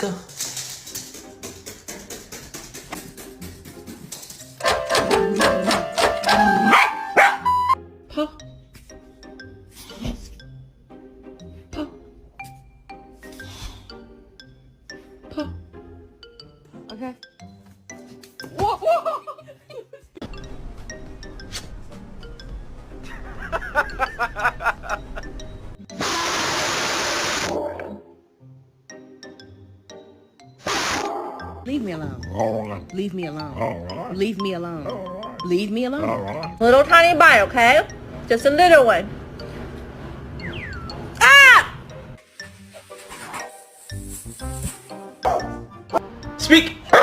go. Paw. Paw. Paw. Okay. Whoa, whoa. Leave me alone. All right. Leave me alone. All right. Leave me alone. All right. Leave me alone. All right. Little tiny bite, okay? Just a little one. Ah! Speak!